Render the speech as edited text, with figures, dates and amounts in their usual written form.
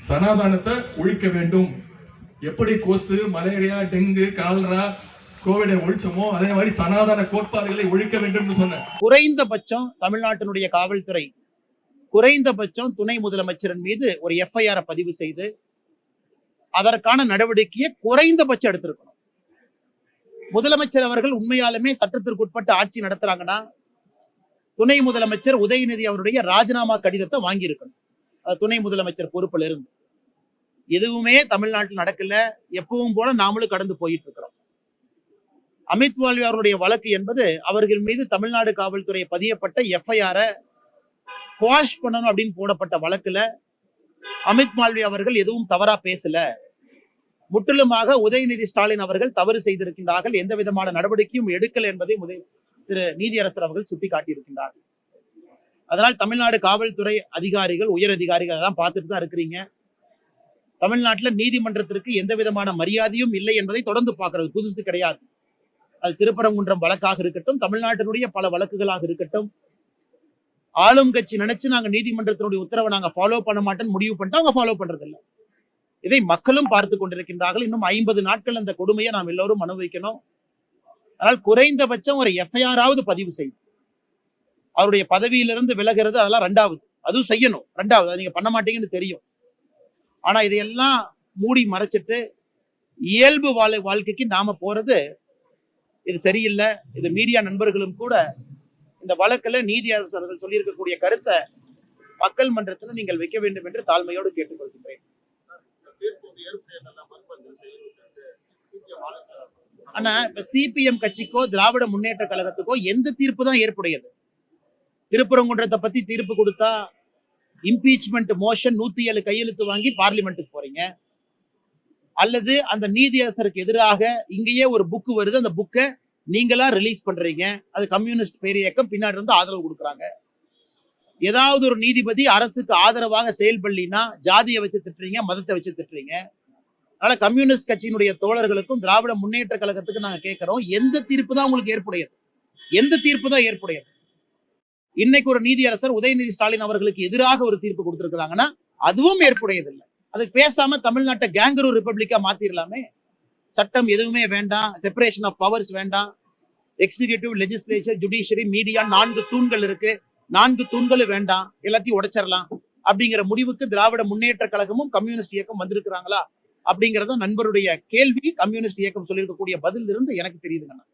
சனாதானத்தை ஒழிக்க வேண்டும். எப்படி கொசு, மலேரியா, டெங்கு, கால்ரா, கோவிடை ஒழிச்சமோ அதே மாதிரி சனாதன கோட்பாடுகளை ஒழிக்க வேண்டும் சொன்ன. குறைந்தபட்சம் தமிழ்நாட்டினுடைய காவல்துறை குறைந்தபட்சம் துணை முதலமைச்சரின் மீது ஒரு எஃப்ஐஆர் பதிவு செய்து அதற்கான நடவடிக்கையை குறைந்தபட்சம் எடுத்திருக்கணும். முதலமைச்சர் அவர்கள் உண்மையாலுமே சட்டத்திற்கு உட்பட்டு ஆட்சி நடத்துறாங்கன்னா துணை முதலமைச்சர் உதயநிதி அவருடைய ராஜினாமா கடிதத்தை வாங்கியிருக்கணும். துணை முதலமைச்சர் பொறுப்பில் இருந்து எதுவுமே தமிழ்நாட்டில் நடக்கல. எப்பவும் போல நாமளும் கடந்து போயிட்டு இருக்கிறோம். அமித் மால்வியா அவருடைய வழக்கு என்பது அவர்கள் மீது தமிழ்நாடு காவல்துறை பதியப்பட்ட எஃப்ஐஆரை குவாஷ் பண்ணணும் அப்படின்னு போடப்பட்ட வழக்குல அமித் மால்வியா அவர்கள் எதுவும் தவறா பேசல, முற்றிலுமாக உதயநிதி ஸ்டாலின் அவர்கள் தவறு செய்திருக்கின்றார்கள், எந்த விதமான நடவடிக்கையும் எடுக்கல என்பதை திரு நீதியரசர் அவர்கள் சுட்டிக்காட்டியிருக்கின்றார்கள். அதனால் தமிழ்நாடு காவல்துறை அதிகாரிகள், உயர் அதிகாரிகள் அதெல்லாம் பார்த்துட்டு தான் இருக்கிறீங்க. தமிழ்நாட்டில் நீதிமன்றத்திற்கு எந்த விதமான மரியாதையும் இல்லை என்பதை தொடர்ந்து பார்க்கிறது புதுசு கிடையாது. அது திருப்பரங்குன்றம் வழக்காக இருக்கட்டும், தமிழ்நாட்டினுடைய பல வழக்குகளாக இருக்கட்டும், ஆளும் கட்சி நினைச்சு நாங்க நீதிமன்றத்தினுடைய உத்தரவை நாங்க ஃபாலோ பண்ண மாட்டோம்னு முடிவு பண்ணிட்டு அவங்க ஃபாலோ பண்றது இல்லை. இதை மக்களும் பார்த்து கொண்டிருக்கின்றார்கள். இன்னும் 50 நாட்கள் அந்த கொடுமையை நாம் எல்லோரும் அனுபவிக்கணும். ஆனால் குறைந்தபட்சம் ஒரு எஃப்ஐஆராவது பதிவு செய்யும். அவருடைய பதவியிலிருந்து விலகிறது அதெல்லாம் ரெண்டாவது, அதுவும் செய்யணும். ரெண்டாவது அது நீங்க பண்ண மாட்டீங்கன்னு தெரியும். ஆனா இதையெல்லாம் மூடி மறைச்சிட்டு இயல்பு வாழ்க்கைக்கு நாம போறது இது சரியில்லை. இது மீடியா நண்பர்களும் கூட இந்த வழக்கில் நீதியரசர்கள் சொல்லியிருக்கக்கூடிய கருத்தை மக்கள் மன்றத்தில் நீங்கள் வைக்க வேண்டும் என்று தாழ்மையோடு கேட்டுக்கொள்கின்றேன். ஆனா இப்ப சிபிஎம் கட்சிக்கோ திராவிட முன்னேற்ற கழகத்துக்கோ எந்த தீர்ப்பு தான் ஏற்புடையது? திருப்பரங்குன்றத்தை பத்தி தீர்ப்பு கொடுத்தா இம்பீச்மெண்ட் மோஷன் 107 கையெழுத்து வாங்கி பார்லிமெண்ட்டுக்கு போறீங்க, அல்லது அந்த நீதியரசருக்கு எதிராக இங்கேயே ஒரு புக்கு வருது, அந்த புக்கை நீங்களா ரிலீஸ் பண்றீங்க, அது கம்யூனிஸ்ட் பேர் இயக்கம் பின்னாடி இருந்து ஆதரவு கொடுக்குறாங்க. ஏதாவது ஒரு நீதிபதி அரசுக்கு ஆதரவாக செயல்படலினா ஜாதியை வச்சு திட்டுறீங்க, மதத்தை வச்சு திட்டுறீங்க. அதனால கம்யூனிஸ்ட் கட்சியினுடைய தோழர்களுக்கும் திராவிட முன்னேற்ற கழகத்துக்கு நாங்க கேட்கிறோம், எந்த தீர்ப்பு தான் உங்களுக்கு ஏற்புடையது? எந்த தீர்ப்பு தான் ஏற்புடையது? இன்னைக்கு ஒரு நீதியரசர் உதயநிதி ஸ்டாலின் அவர்களுக்கு எதிராக ஒரு தீர்ப்பு கொடுத்திருக்கிறாங்கன்னா அதுவும் ஏற்புடையது இல்லை. அதுக்கு பேசாம தமிழ்நாட்டை கேங்கரூ ரிப்பப்ளிக்கா மாத்திரலாமே. சட்டம் எதுவுமே வேண்டாம், செப்பரேஷன் ஆஃப் பவர்ஸ் வேண்டாம், எக்ஸிகியூட்டிவ், லெஜிஸ்லேச்சர், ஜுடிஷியரி, மீடியா 4 தூண்கள் இருக்கு, 4 தூண்களும் வேண்டாம், எல்லாத்தையும் உடைச்சிடலாம் அப்படிங்கிற முடிவுக்கு திராவிட முன்னேற்ற கழகமும் கம்யூனிஸ்ட் இயக்கம் வந்திருக்கிறாங்களா அப்படிங்கறத நண்பருடைய கேள்வி கம்யூனிஸ்ட் இயக்கம் சொல்லியிருக்கக்கூடிய பதில் இருந்து எனக்கு தெரியுதுங்க.